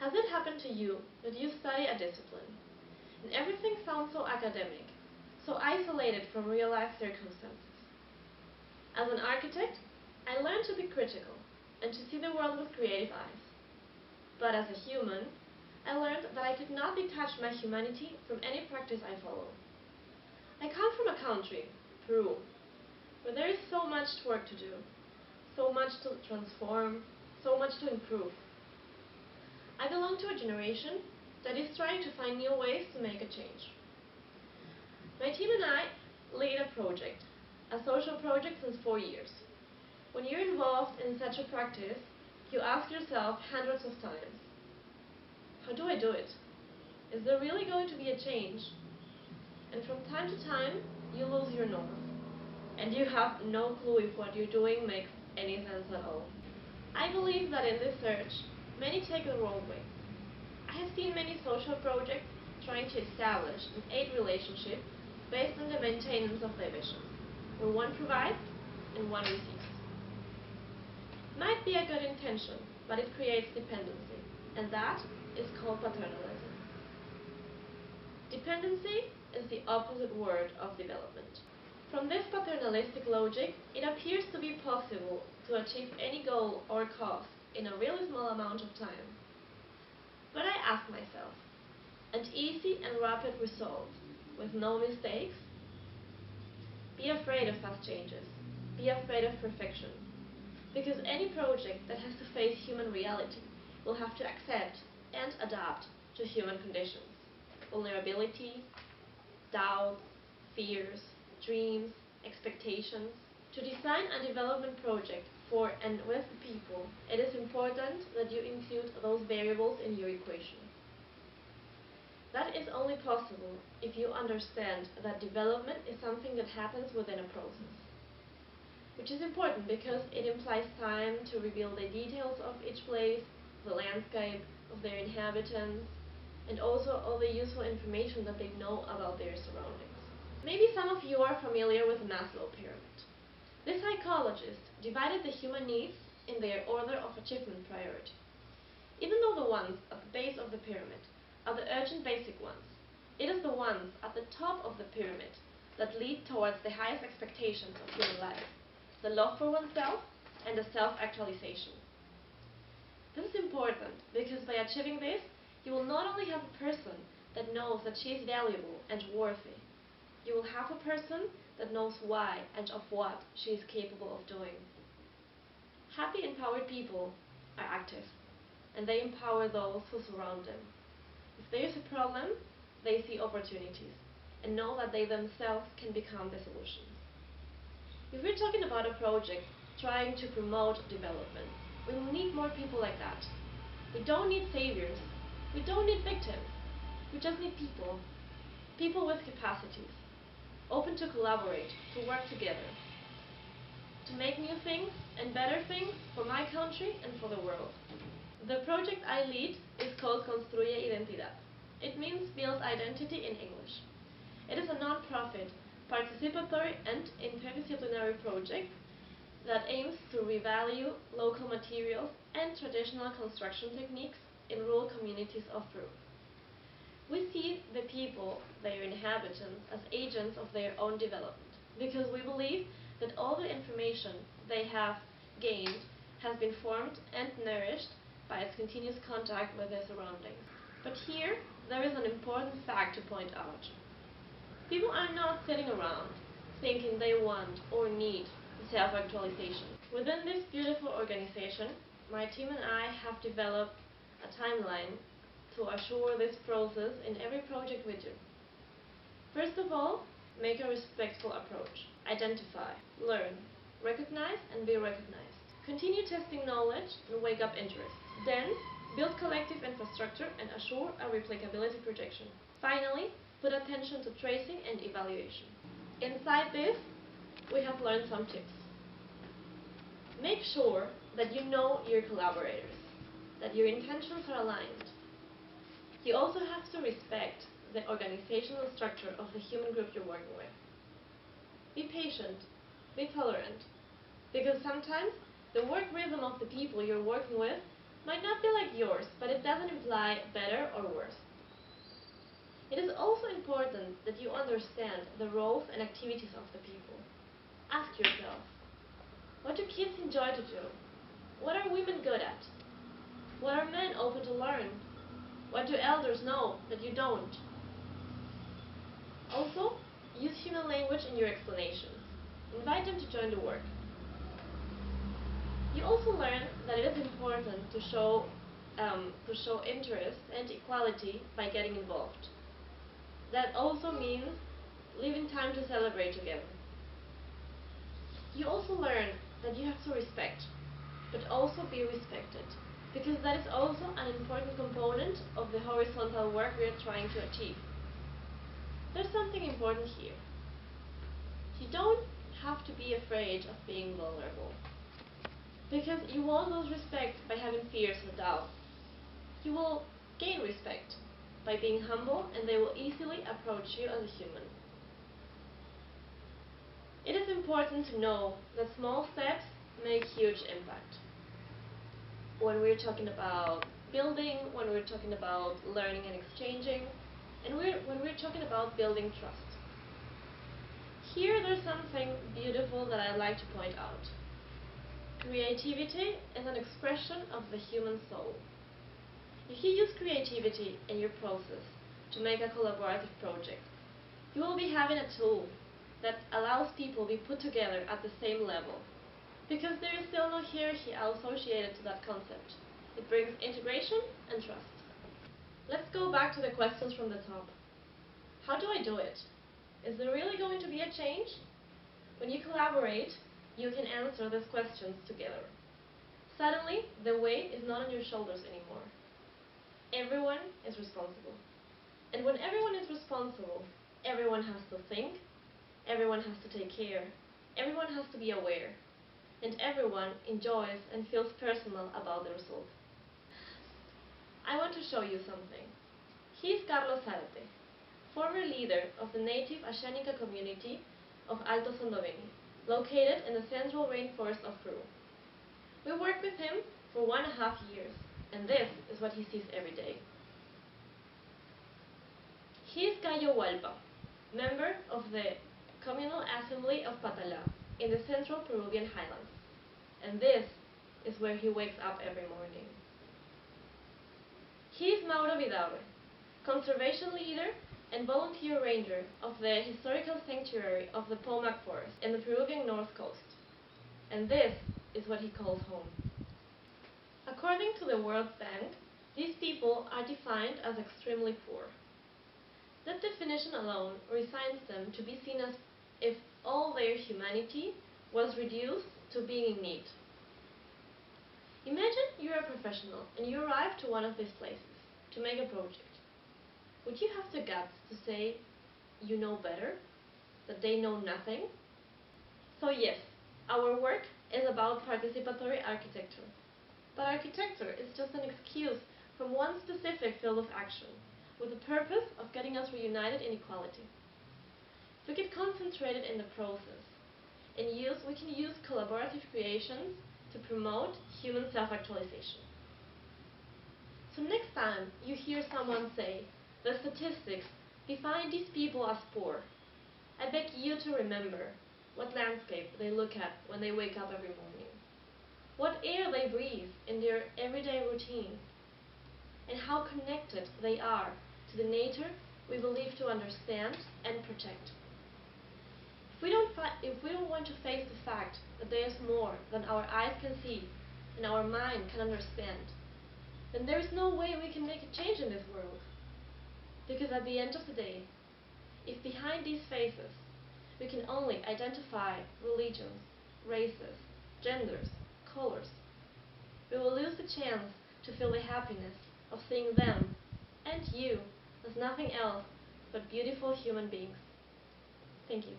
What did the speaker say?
Has it happened to you that you study a discipline, and everything sounds so academic, so isolated from real-life circumstances? As an architect, I learned to be critical and to see the world with creative eyes. But as a human, I learned that I could not detach my humanity from any practice I follow. I come from a country, Peru, where there is so much work to do, so much to transform, so much to improve. I belong to a generation that is trying to find new ways to make a change. My team and I lead a project, a social project since 4 years. When you're involved in such a practice, you ask yourself hundreds of times, how do I do it? Is there really going to be a change? And from time to time, you lose your north, and you have no clue if what you're doing makes any sense at all. I believe that in this search, many take the wrong way. I have seen many social projects trying to establish an aid relationship based on the maintenance of their vision, where one provides and one receives. Might be a good intention, but it creates dependency, and that is called paternalism. Dependency is the opposite word of development. From this paternalistic logic, it appears to be possible to achieve any goal or cause in a really small amount of time. But I ask myself, an easy and rapid result with no mistakes? Be afraid of fast changes. Be afraid of perfection. Because any project that has to face human reality will have to accept and adapt to human conditions. Vulnerability, doubt, fears, dreams, expectations. To design a development project for and with the people, it is important that you include those variables in your equation. That is only possible if you understand that development is something that happens within a process, which is important because it implies time to reveal the details of each place, the landscape, of their inhabitants, and also all the useful information that they know about their surroundings. Maybe some of you are familiar with the Maslow pyramid. This psychologist divided the human needs in their order of achievement priority. Even though the ones at the base of the pyramid are the urgent basic ones, it is the ones at the top of the pyramid that lead towards the highest expectations of human life, the love for oneself and the self-actualization. This is important because by achieving this, you will not only have a person that knows that she is valuable and worthy, you will have a person that knows why and of what she is capable of doing. Happy, empowered people are active, and they empower those who surround them. If there is a problem, they see opportunities, and know that they themselves can become the solution. If we're talking about a project trying to promote development, we will need more people like that. We don't need saviors. We don't need victims. We just need people. People with capacities, open to collaborate, to work together, to make new things and better things for my country and for the world. The project I lead is called Construye Identidad. It means build identity in English. It is a non-profit, participatory and interdisciplinary project that aims to revalue local materials and traditional construction techniques in rural communities of Peru. We see the people, their inhabitants, as agents of their own development, because we believe that all the information they have gained has been formed and nourished by its continuous contact with their surroundings. But here, there is an important fact to point out. People are not sitting around thinking they want or need self-actualization. Within this beautiful organization, my team and I have developed a timeline to assure this process in every project we do. First of all, make a respectful approach. Identify, learn, recognize and be recognized. Continue testing knowledge and wake up interest. Then, build collective infrastructure and assure a replicability projection. Finally, put attention to tracing and evaluation. Inside this, we have learned some tips. Make sure that you know your collaborators, that your intentions are aligned. You also have to respect the organizational structure of the human group you're working with. Be patient, be tolerant, because sometimes the work rhythm of the people you're working with might not be like yours, but it it doesn't imply better or worse. It is also important that you understand the roles and activities of the people. Ask yourself, what do kids enjoy to do? What are women good at? What are men open to learn? What do elders know that you don't? Also, use human language in your explanations. Invite them to join the work. You also learn that it is important to show interest and equality by getting involved. That also means leaving time to celebrate together. You also learn that you have to respect, but also be respected, because that is also an important component of the horizontal work we are trying to achieve. There's something important here. You don't have to be afraid of being vulnerable, because you won't lose respect by having fears or doubts. You will gain respect by being humble, and they will easily approach you as a human. It is important to know that small steps make huge impact. When we're talking about building, when we're talking about learning and exchanging, and when we're talking about building trust. Here there's something beautiful that I'd like to point out. Creativity is an expression of the human soul. If you use creativity in your process to make a collaborative project, you will be having a tool that allows people to be put together at the same level, because there is still no hierarchy associated to that concept. It brings integration and trust. Let's go back to the questions from the top. How do I do it? Is there really going to be a change? When you collaborate, you can answer these questions together. Suddenly, the weight is not on your shoulders anymore. Everyone is responsible. And when everyone is responsible, everyone has to think, everyone has to take care, everyone has to be aware, and everyone enjoys and feels personal about the result. I want to show you something. He is Carlos Zárate, former leader of the native Ashaninka community of Alto Sondoveni, located in the central rainforest of Peru. We worked with him for 1.5 years, and this is what he sees every day. He is Cayo Hualpa, member of the Communal Assembly of Patalá in the central Peruvian highlands, and this is where he wakes up every morning. He is Mauro Vidaurre, conservation leader and volunteer ranger of the historical sanctuary of the Pomac Forest in the Peruvian north coast, and this is what he calls home. According to the World Bank, these people are defined as extremely poor. That definition alone resigns them to be seen as if all their humanity was reduced to being in need. Imagine you're a professional and you arrive to one of these places to make a project. Would you have the guts to say you know better, that they know nothing? So yes, our work is about participatory architecture. But architecture is just an excuse from one specific field of action, with the purpose of getting us reunited in equality. If we get concentrated in the process, and we can use collaborative creations to promote human self-actualization. So next time you hear someone say, the statistics define these people as poor, I beg you to remember what landscape they look at when they wake up every morning, what air they breathe in their everyday routine, and how connected they are to the nature we believe to understand and protect. If we don't want to face the fact that there is more than our eyes can see and our mind can understand, then there is no way we can make a change in this world. Because at the end of the day, if behind these faces we can only identify religions, races, genders, colors, we will lose the chance to feel the happiness of seeing them and you as nothing else but beautiful human beings. Thank you.